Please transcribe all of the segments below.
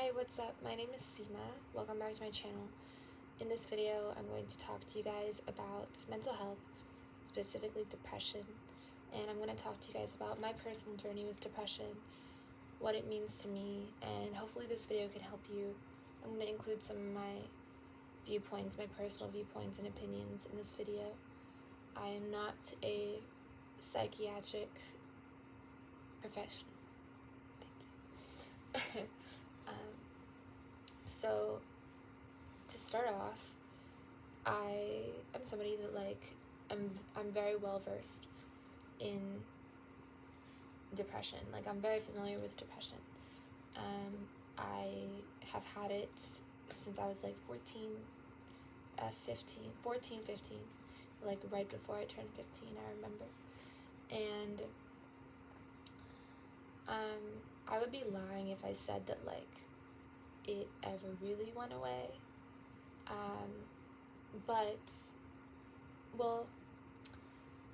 Hi, what's up? My name is Seema. Welcome back to my channel. In this video, I'm going to talk to you guys about mental health, specifically depression, and I'm going to talk to you guys about my personal journey with depression, what it means to me, and hopefully this video can help you. I'm going to include some of my viewpoints, my personal viewpoints and opinions in this video. I am not a psychiatric professional. Thank you. So, to start off, I am somebody that I'm very well versed in depression. I'm very familiar with depression. I have had it since I was 14, 15, right before I turned 15, I remember. And I would be lying if I said that it ever really went away. But, well,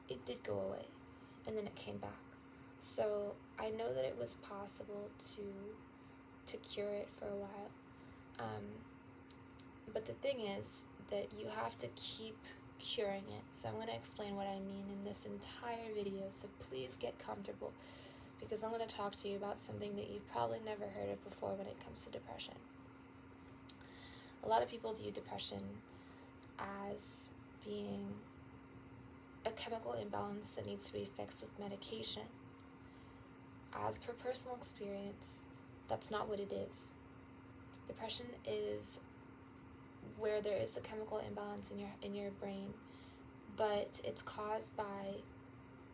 it did go away, and then it came back. So I know that it was possible to cure it for a while. But the thing is that you have to keep curing it. So I'm going to explain what I mean in this entire video, so please get comfortable, because I'm going to talk to you about something that you've probably never heard of before when it comes to depression. A lot of people view depression as being a chemical imbalance that needs to be fixed with medication. As per personal experience, that's not what it is. Depression is where there is a chemical imbalance in your brain, but it's caused by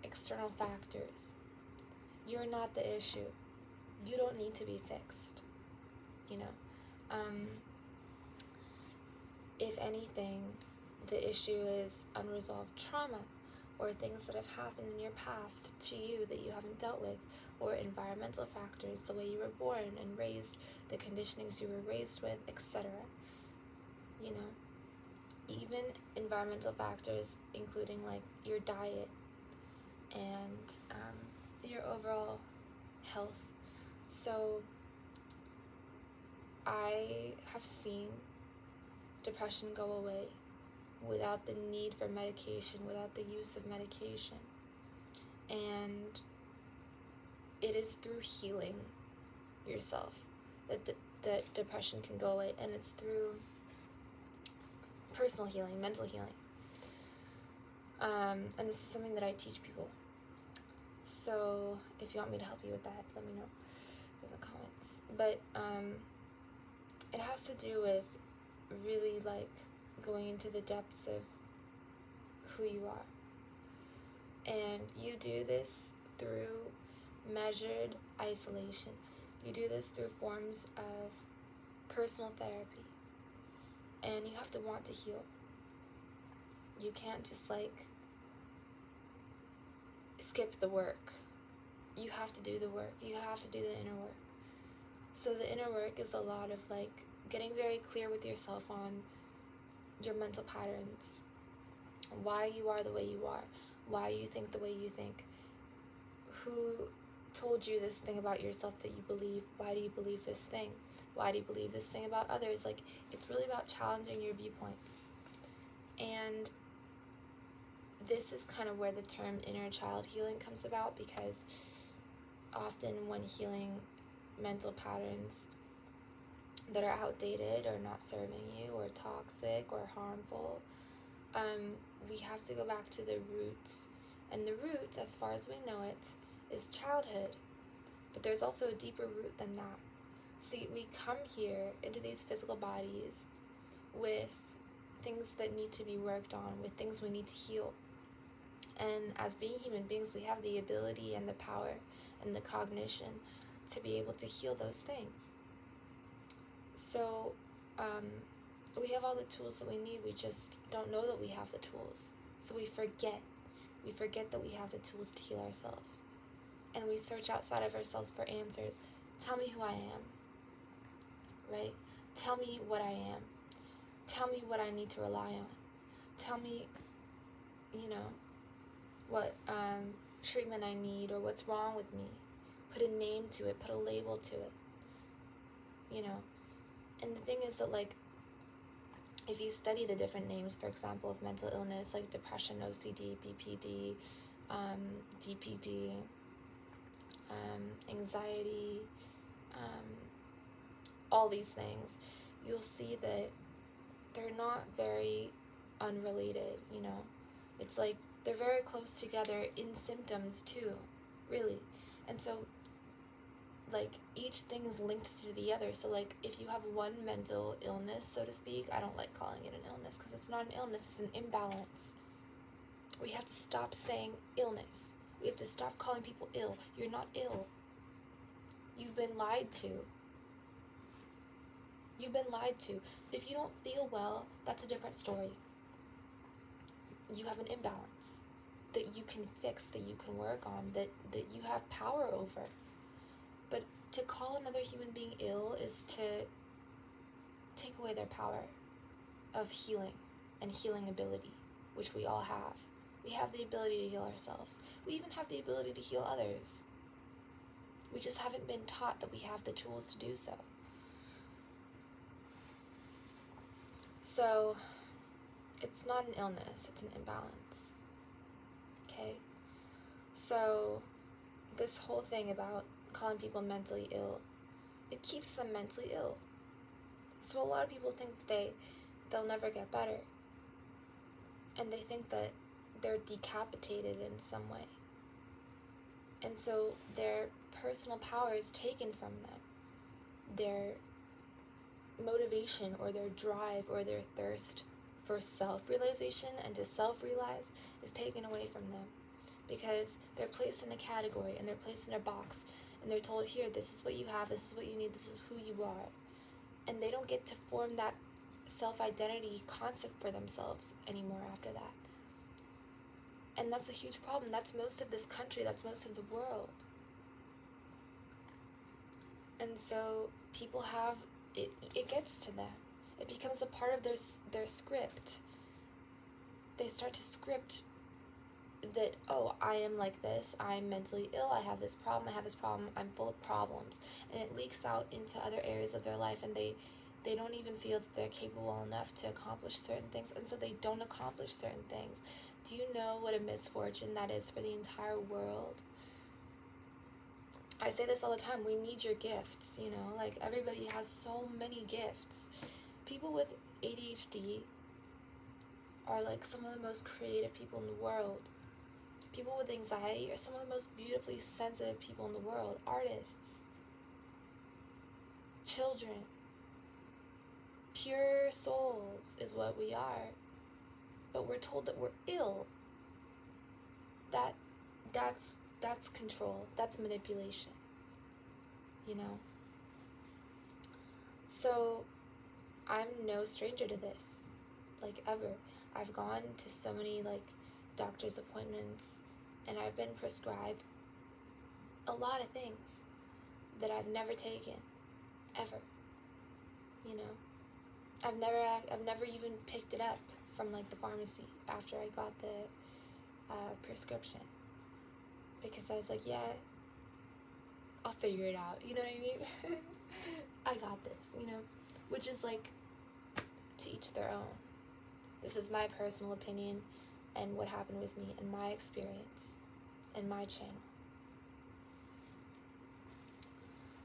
external factors. You're not the issue. You don't need to be fixed. If anything, the issue is unresolved trauma, or things that have happened in your past to you that you haven't dealt with, or environmental factors, the way you were born and raised, the conditionings you were raised with, etc. Even environmental factors, including your diet and your overall health. So I have seen depression go away without the need for medication, without the use of medication. And it is through healing yourself that depression can go away, and it's through personal healing, mental healing. And this is something that I teach people. So if you want me to help you with that, let me know in the comments. But it has to do with really going into the depths of who you are. And you do this through measured isolation. You do this through forms of personal therapy. And you have to want to heal. You can't just skip the work. You have to do the work. You have to do the inner work. So the inner work is a lot of getting very clear with yourself on your mental patterns, why you are the way you are, why you think the way you think, who told you this thing about yourself that you believe, why do you believe this thing, why do you believe this thing about others. It's really about challenging your viewpoints. And this is kind of where the term inner child healing comes about, because often when healing mental patterns that are outdated or not serving you or toxic or harmful, we have to go back to the roots. And the roots, as far as we know it, is childhood. But there's also a deeper root than that. See, we come here into these physical bodies with things that need to be worked on, with things we need to heal. And as being human beings, we have the ability and the power and the cognition to be able to heal those things. So we have all the tools that we need. We just don't know that we have the tools. So we forget. We forget that we have the tools to heal ourselves. And we search outside of ourselves for answers. Tell me who I am, right? Tell me what I am. Tell me what I need to rely on. Tell me, what treatment I need or what's wrong with me. Put a name to it, put a label to it. you know. And the thing is that, like, if you study the different names, for example, of mental illness, like depression, OCD, BPD, DPD, anxiety, all these things, you'll see that they're not very unrelated, you know. It's like they're very close together in symptoms too, really. And so, like, each thing is linked to the other. So, like, if you have one mental illness, so to speak, I don't like calling it an illness because it's not an illness, it's an imbalance. We have to stop saying illness. We have to stop calling people ill. You're not ill. You've been lied to. You've been lied to. If you don't feel well, that's a different story. You have an imbalance that you can fix, that you can work on, that you have power over. But to call another human being ill is to take away their power of healing and healing ability, which we all have. We have the ability to heal ourselves. We even have the ability to heal others. We just haven't been taught that we have the tools to do so. So, it's not an illness, it's an imbalance. Okay? So, this whole thing about calling people mentally ill, it keeps them mentally ill. So a lot of people think they'll never get better. And they think that they're decapitated in some way. And so their personal power is taken from them. Their motivation or their drive or their thirst for self-realization and to self-realize is taken away from them, because they're placed in a category and they're placed in a box and they're told, here, this is what you have, this is what you need, this is who you are. And they don't get to form that self-identity concept for themselves anymore after that. And that's a huge problem. That's most of this country, that's most of the world. And so people have, it gets to them. It becomes a part of their script. They start to script that, oh, I am like this, I'm mentally ill, I have this problem, I'm full of problems. And it leaks out into other areas of their life, and they don't even feel that they're capable enough to accomplish certain things, and so they don't accomplish certain things. Do you know what a misfortune that is for the entire world? I say this all the time, we need your gifts, you know, like everybody has so many gifts. People with ADHD are like some of the most creative people in the world. People with anxiety are some of the most beautifully sensitive people in the world. Artists, children, pure souls is what we are. But we're told that we're ill. That's control. That's manipulation. You know? So, I'm no stranger to this. Like, ever. I've gone to so many, like, doctor's appointments, and I've been prescribed a lot of things that I've never taken, ever. You know? I've never even picked it up from, like, the pharmacy after I got the prescription, because I was like, yeah, I'll figure it out, you know what I mean? I got this, you know, which is like, to each their own. This is my personal opinion and what happened with me and my experience and my channel.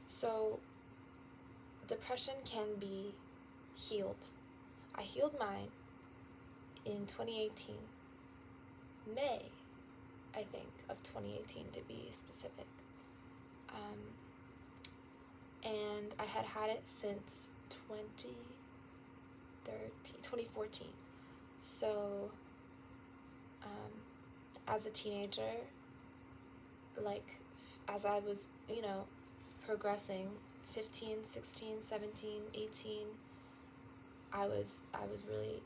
So, depression can be healed. I healed mine in 2018, May, I think, of 2018 to be specific. And I had it since 2014. So, as a teenager, like, as I was, you know, progressing, 15, 16, 17, 18, I was really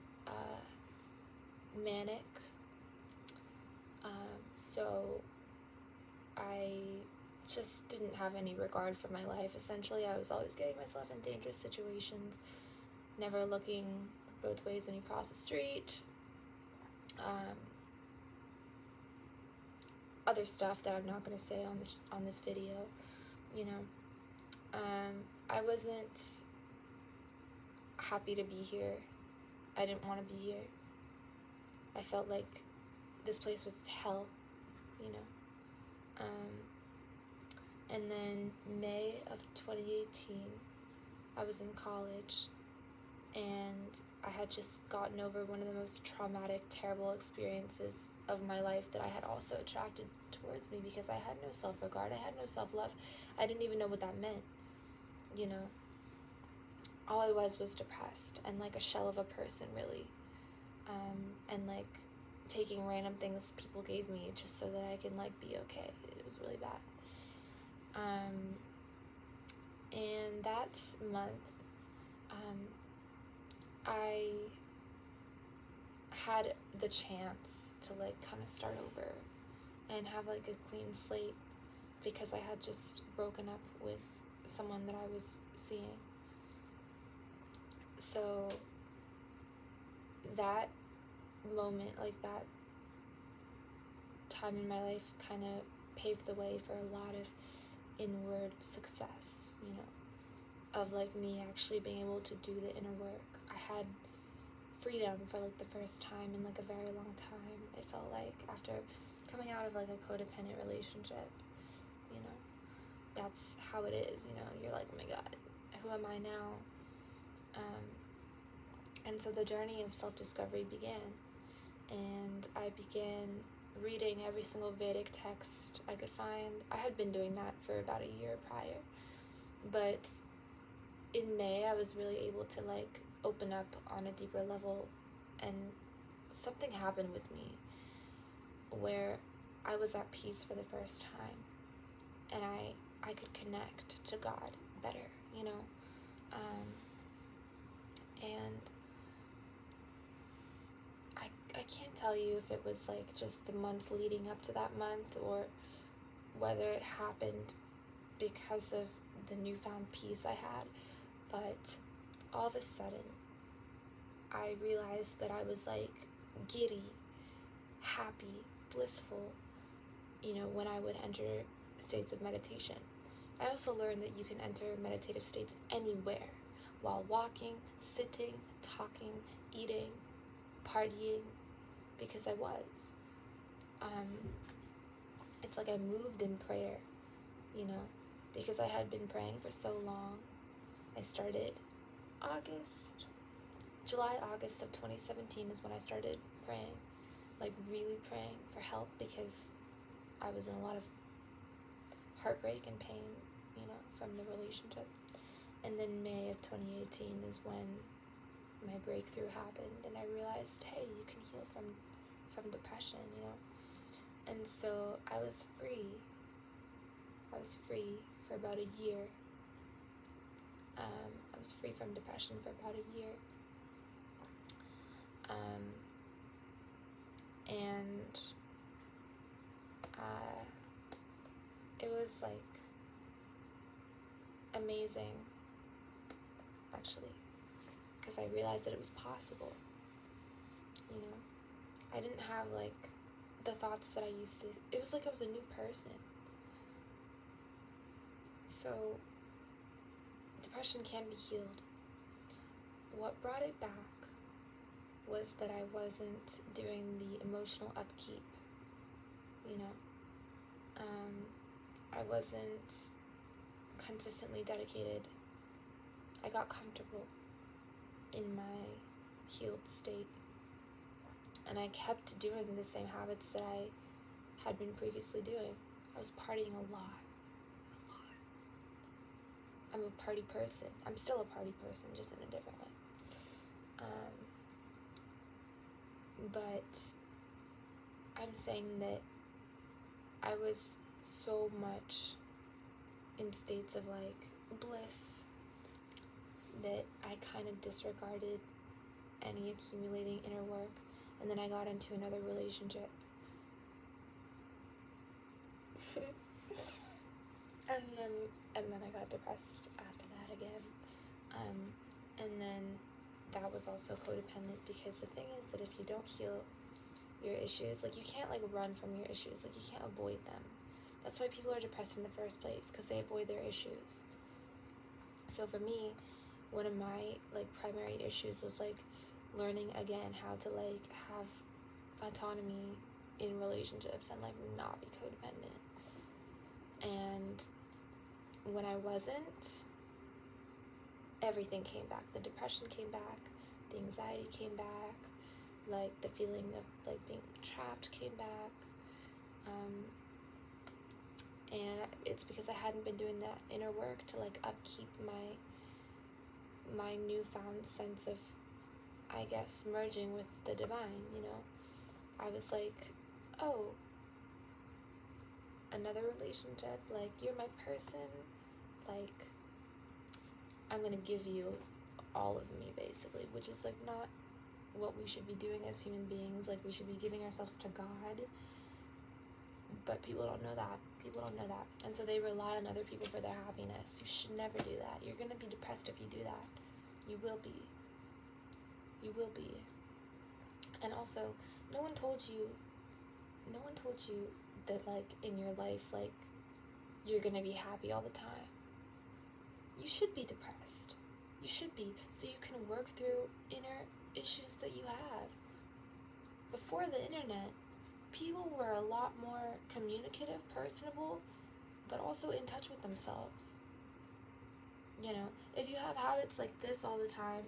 manic. So I just didn't have any regard for my life, essentially. I was always getting myself in dangerous situations, never looking both ways when you cross the street. Other stuff that I'm not going to say on this video, you know. I wasn't happy to be here. I didn't want to be here. I felt like this place was hell, you know. And then May of 2018, I was in college, and I had just gotten over one of the most traumatic, terrible experiences of my life that I had also attracted towards me, because I had no self-regard, I had no self-love. I didn't even know what that meant, you know. All I was depressed and like a shell of a person, really. And like taking random things people gave me just so that I can like be okay. It was really bad. And that month, I had the chance to like kind of start over and have like a clean slate, because I had just broken up with someone that I was seeing. So that moment, like that time in my life, kind of paved the way for a lot of inward success, you know, of like me actually being able to do the inner work. I had freedom for like the first time in like a very long time. It felt like after coming out of like a codependent relationship, you know, that's how it is, you know. You're like, oh my god, who am I now? And so the journey of self-discovery began, and I began reading every single Vedic text I could find. I had been doing that for about a year prior, but in May I was really able to like open up on a deeper level, and something happened with me where I was at peace for the first time, and I could connect to God better, you know. And I can't tell you if it was like just the months leading up to that month, or whether it happened because of the newfound peace I had, but all of a sudden I realized that I was like giddy, happy, blissful, you know, when I would enter states of meditation. I also learned that you can enter meditative states anywhere, while walking, sitting, talking, eating, partying, because I was. It's like I moved in prayer, you know, because I had been praying for so long. I started July, August of 2017 is when I started praying, like really praying for help, because I was in a lot of heartbreak and pain, you know, from the relationship. And then May of 2018 is when my breakthrough happened, and I realized, hey, you can heal from depression, you know. And so I was free for about a year. I was free from depression for about a year. And it was like amazing, actually, because I realized that it was possible, you know. I didn't have like the thoughts that I used to. It was like I was a new person. So depression can be healed. What brought it back was that I wasn't doing the emotional upkeep, you know. I wasn't consistently dedicated. I got comfortable in my healed state, and I kept doing the same habits that I had been previously doing. I was partying a lot. I'm a party person. I'm still a party person, just in a different way. But I'm saying that I was so much in states of like bliss that I kind of disregarded any accumulating inner work, and then I got into another relationship. and then I got depressed after that again. And then that was also codependent, because the thing is that if you don't heal your issues, like you can't like run from your issues, like you can't avoid them. That's why people are depressed in the first place, because they avoid their issues. So for me, one of my like primary issues was like learning again how to like have autonomy in relationships and like not be codependent. And when I wasn't, everything came back. The depression came back, the anxiety came back, like the feeling of like being trapped came back. And it's because I hadn't been doing that inner work to like upkeep my newfound sense of, I guess, merging with the divine, you know. I was like, oh, another relationship, like, you're my person, like, I'm gonna give you all of me, basically, which is like not what we should be doing as human beings. Like, we should be giving ourselves to God, but people don't know that. And so they rely on other people for their happiness. You should never do that. You're gonna be depressed if you do that. You will be. And also, no one told you that like in your life, like, you're gonna be happy all the time. You should be depressed. You should be, so you can work through inner issues that you have. Before the internet, people were a lot more communicative, personable, but also in touch with themselves. You know, if you have habits like this all the time,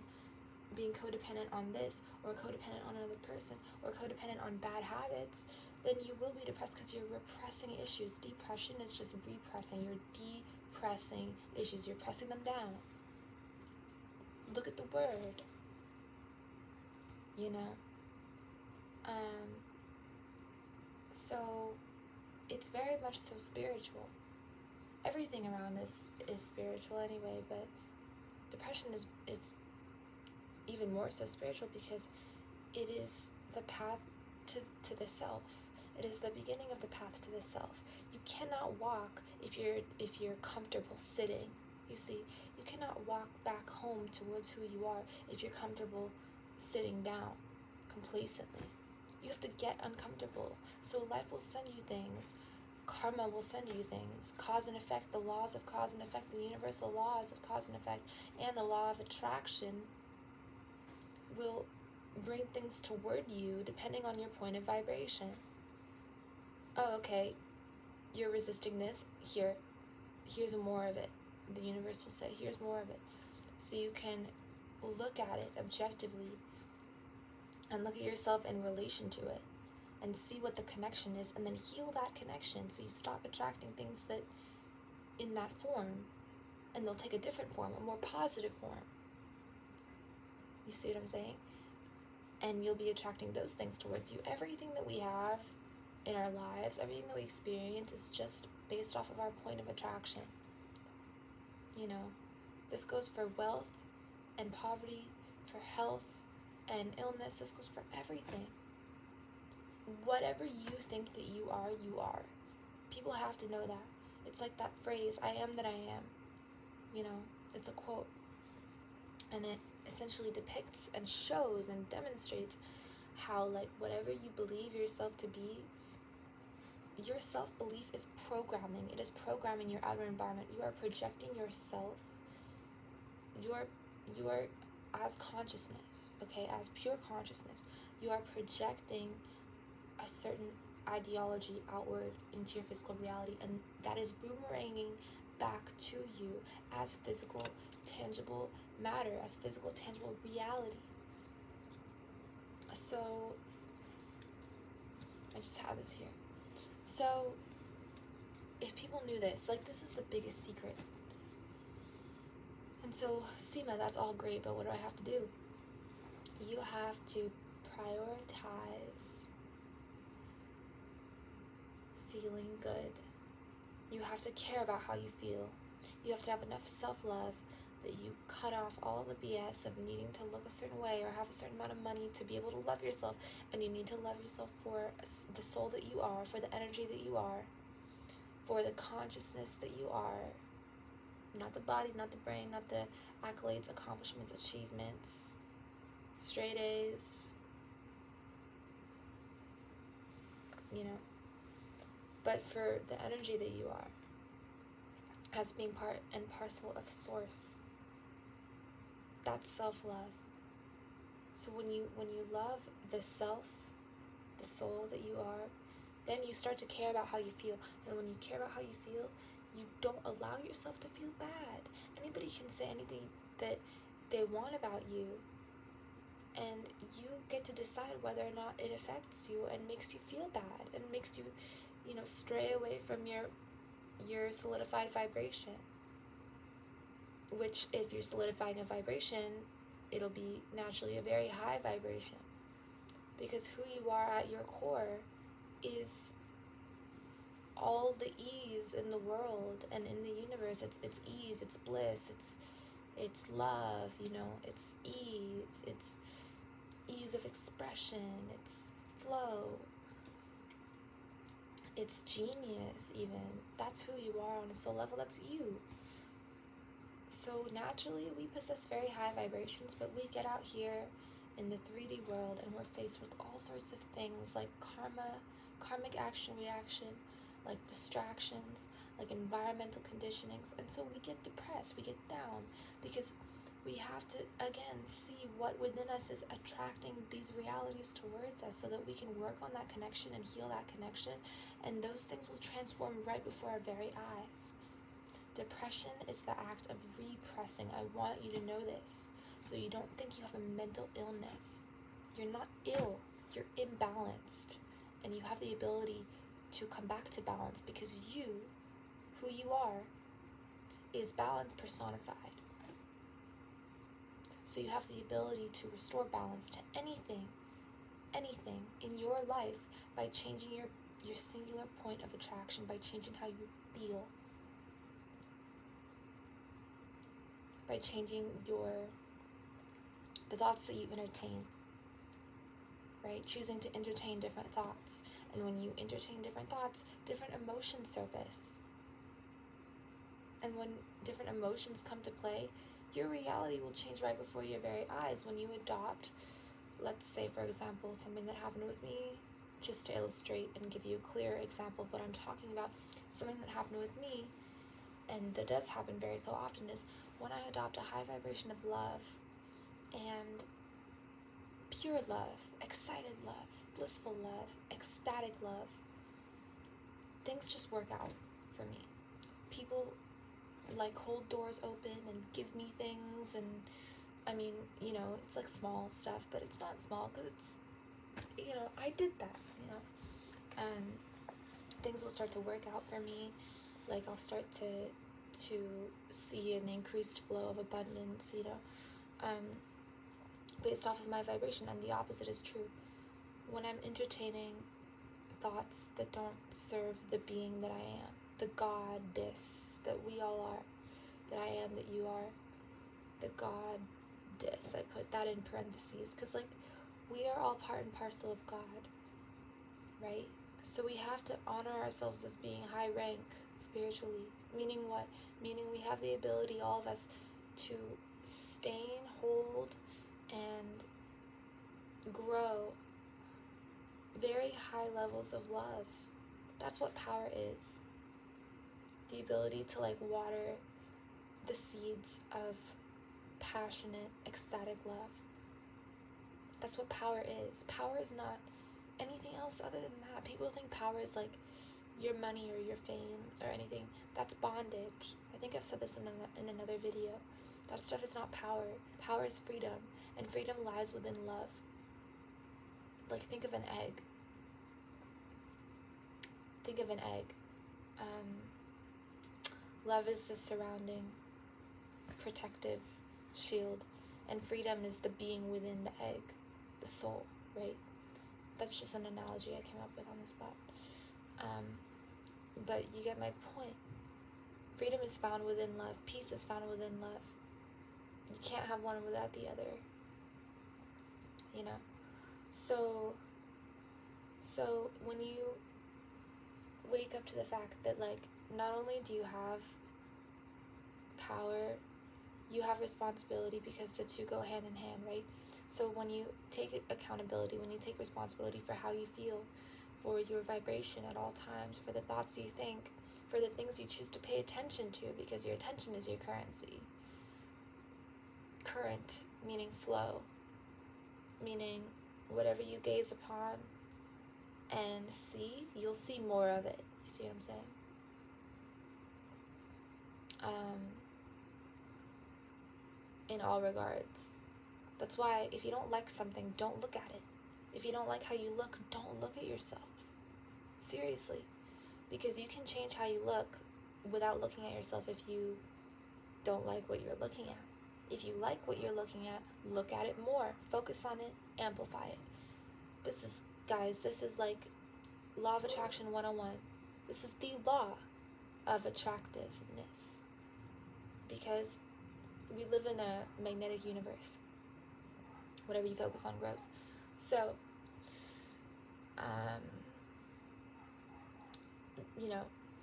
being codependent on this, or codependent on another person, or codependent on bad habits, then you will be depressed because you're repressing issues. Depression is just repressing. You're depressing issues. You're pressing them down. Look at the word. You know? So it's very much so spiritual. Everything around us is spiritual anyway, but depression is even more so spiritual because it is the path to the self. It is the beginning of the path to the self. You cannot walk if you're comfortable sitting. You see, you cannot walk back home towards who you are if you're comfortable sitting down complacently. You have to get uncomfortable. So life will send you things. Karma will send you things. Cause and effect, the laws of cause and effect, the universal laws of cause and effect, and the law of attraction will bring things toward you depending on your point of vibration. Oh, okay, you're resisting this. Here's more of it. The universe will say, here's more of it. So you can look at it objectively and look at yourself in relation to it and see what the connection is, and then heal that connection so you stop attracting things that in that form, and they'll take a different form, a more positive form. You see what I'm saying? And you'll be attracting those things towards you. Everything that we have in our lives, everything that we experience is just based off of our point of attraction. You know, this goes for wealth and poverty, for health and illness. This goes for everything. Whatever you think that you are, you are. People have to know that. It's like that phrase, I am that I am. You know, it's a quote. And it essentially depicts and shows and demonstrates how, like, whatever you believe yourself to be, your self-belief is programming. It is programming your outer environment. You are projecting yourself. You are as consciousness, okay, as pure consciousness. You are projecting a certain ideology outward into your physical reality, and that is boomeranging back to you as physical, tangible matter, as physical, tangible reality. So, I just have this here. So, if people knew this, like, this is the biggest secret. And so, Seema, that's all great, but what do I have to do? You have to prioritize feeling good. You have to care about how you feel. You have to have enough self-love that you cut off all the BS of needing to look a certain way or have a certain amount of money to be able to love yourself. And you need to love yourself for the soul that you are, for the energy that you are, for the consciousness that you are. Not the body, not the brain, not the accolades, accomplishments, achievements, straight A's, you know. But for the energy that you are, as being part and parcel of Source, That's self-love. So when you love the self, the soul that you are, then you start to care about how you feel. And when you care about how you feel, you don't allow yourself to feel bad. Anybody can say anything that they want about you, and you get to decide whether or not it affects you and makes you feel bad and makes you, stray away from your solidified vibration. Which, if you're solidifying a vibration, it'll be naturally a very high vibration. Because who you are at your core is all the ease in the world and in the universe. It's ease, it's bliss, it's love, it's ease of expression, it's flow, it's genius. Even that's who you are on a soul level. That's you. So naturally we possess very high vibrations, but we get out here in the 3D world and we're faced with all sorts of things like karmic action reaction, like distractions, like environmental conditionings. And so we get depressed, we get down, because we have to, again, see what within us is attracting these realities towards us so that we can work on that connection and heal that connection. And those things will transform right before our very eyes. Depression is the act of repressing. I want you to know this, so you don't think you have a mental illness. You're not ill, you're imbalanced. And you have the ability to come back to balance, because you, who you are, is balance personified. So you have the ability to restore balance to anything in your life by changing your singular point of attraction, by changing how you feel, by changing the thoughts that you entertain, right? Choosing to entertain different thoughts. And when you entertain different thoughts, different emotions surface. And when different emotions come to play, your reality will change right before your very eyes. When you adopt, let's say, for example, something that happened with me, just to illustrate and give you a clear example of what I'm talking about, something that happened with me, and that does happen very so often, is when I adopt a high vibration of love and pure love, excited love, blissful love, ecstatic love, things just work out for me. People hold doors open and give me things, and I mean, it's like small stuff, but it's not small because it's, I did that, and things will start to work out for me. Like I'll start to see an increased flow of abundance, based off of my vibration. And the opposite is true. When I'm entertaining thoughts that don't serve the being that I am, the goddess that we all are, that I am, that you are, the goddess, I put that in parentheses, because we are all part and parcel of God, right? So we have to honor ourselves as being high rank spiritually. Meaning what? Meaning we have the ability, all of us, to sustain, hold, and grow very high levels of love. That's what power is. The ability to water the seeds of passionate, ecstatic love. That's what power is. Power is not anything else other than that. People think power is your money or your fame or anything. That's bondage. I think I've said this in another video. That stuff is not power. Power is freedom, and freedom lies within love. Think of an egg. Think of an egg. Love is the surrounding, protective shield, and freedom is the being within the egg, the soul, right? That's just an analogy I came up with on the spot. But you get my point. Freedom is found within love. Peace is found within love. You can't have one without the other. So when you wake up to the fact that not only do you have power, you have responsibility, because the two go hand in hand, right? So when you take accountability, when you take responsibility for how you feel, for your vibration at all times, for the thoughts you think, for the things you choose to pay attention to, because your attention is your currency. current, meaning flow, meaning whatever you gaze upon and see, you'll see more of it. You see what I'm saying? In all regards. That's why if you don't like something, don't look at it. If you don't like how you look, don't look at yourself. Seriously. Because you can change how you look without looking at yourself if you don't like what you're looking at. If you like what you're looking at, look at it more. Focus on it, amplify it. This is like Law of Attraction 101. This is the law of attractiveness. Because we live in a magnetic universe. Whatever you focus on grows. So,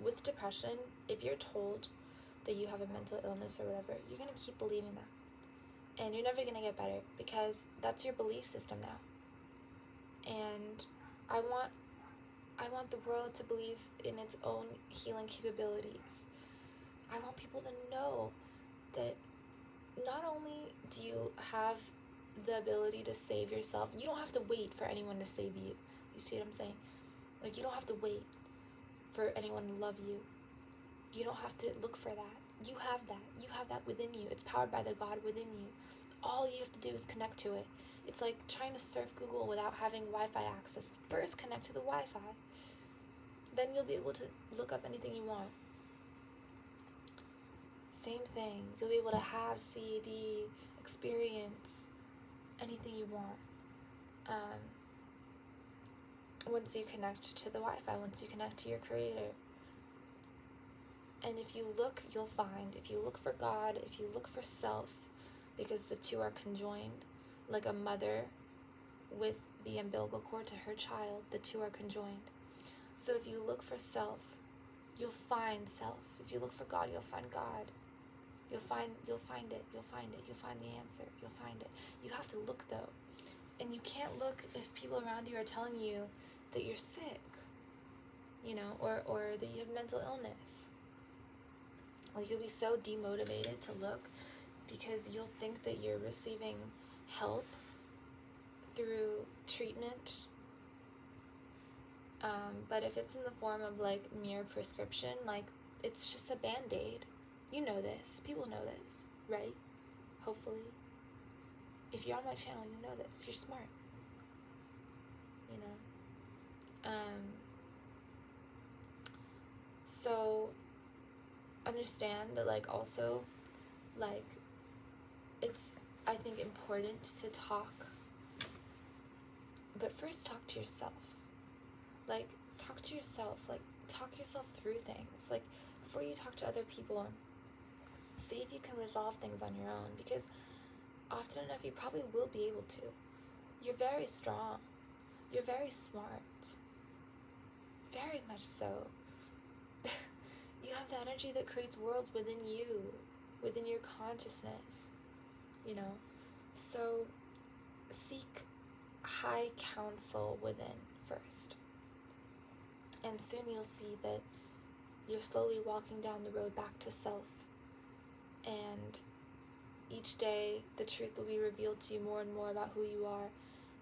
with depression, if you're told that you have a mental illness or whatever, you're going to keep believing that. And you're never going to get better because that's your belief system now. And I want the world to believe in its own healing capabilities. I want people to know that not only do you have the ability to save yourself, you don't have to wait for anyone to save you. You see what I'm saying? Like, you don't have to wait for anyone to love you. You don't have to look for that. You have that. You have that within you. It's powered by the God within you. All you have to do is connect to it. It's like trying to surf Google without having Wi-Fi access. First, connect to the Wi-Fi. Then you'll be able to look up anything you want. Same thing. You'll be able to have, see, be, experience anything you want. Once you connect to the Wi-Fi, once you connect to your creator. And if you look, you'll find. If you look for God, if you look for self, because the two are conjoined, like a mother with the umbilical cord to her child, the two are conjoined. So if you look for self, you'll find self. If you look for God, you'll find God. You'll find it. You'll find the answer. You'll find it. You have to look though. And you can't look if people around you are telling you that you're sick, or that you have mental illness. Like, you'll be so demotivated to look because you'll think that you're receiving help through treatment. But if it's in the form of like mere prescription, like, it's just a band-aid. You know this. People know this, right? Hopefully. If you're on my channel, you know this. You're smart. So understand that, like, also, like, it's, I think, important to talk. But first, talk to yourself. Like, talk to yourself. Like, talk yourself through things. Like, before you talk to other people, see if you can resolve things on your own. Because often enough, you probably will be able to. You're very strong. You're very smart. Very much so. You have the energy that creates worlds within you, within your consciousness, So seek high counsel within first. And soon you'll see that you're slowly walking down the road back to self. And each day, the truth will be revealed to you more and more about who you are.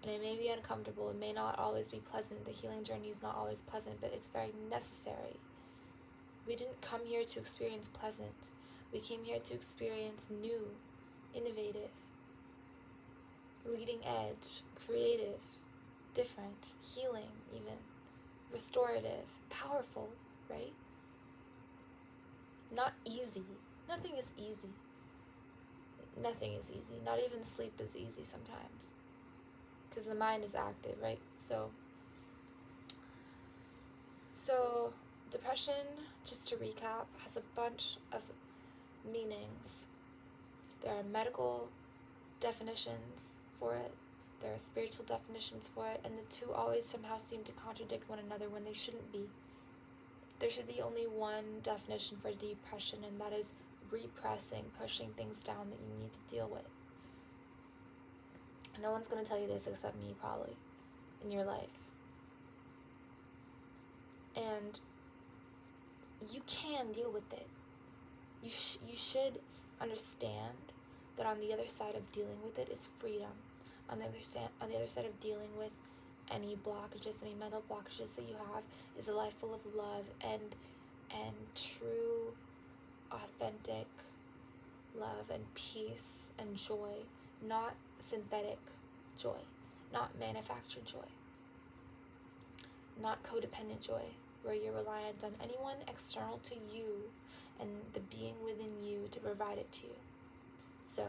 And it may be uncomfortable. It may not always be pleasant. The healing journey is not always pleasant, but it's very necessary. We didn't come here to experience pleasant. We came here to experience new, innovative, leading edge, creative, different, healing even, restorative, powerful, right? Not easy. Nothing is easy. Nothing is easy. Not even sleep is easy sometimes. Because the mind is active, right? So depression, just to recap, has a bunch of meanings. There are medical definitions for it. There are spiritual definitions for it. And the two always somehow seem to contradict one another when they shouldn't be. There should be only one definition for depression, and that is repressing, pushing things down that you need to deal with. No one's going to tell you this except me, probably, in your life. And you can deal with it. You should understand that on the other side of dealing with it is freedom. On the other side of dealing with any blockages, any mental blockages that you have, is a life full of love and true, authentic love and peace and joy, not synthetic joy, not manufactured joy, not codependent joy, where you're reliant on anyone external to you and the being within you to provide it to you. So,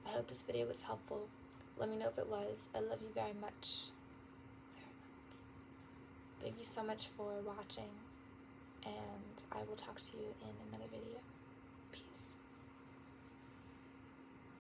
I hope this video was helpful. Let me know if it was. I love you very much. Thank you so much for watching, and I will talk to you in another video. Peace.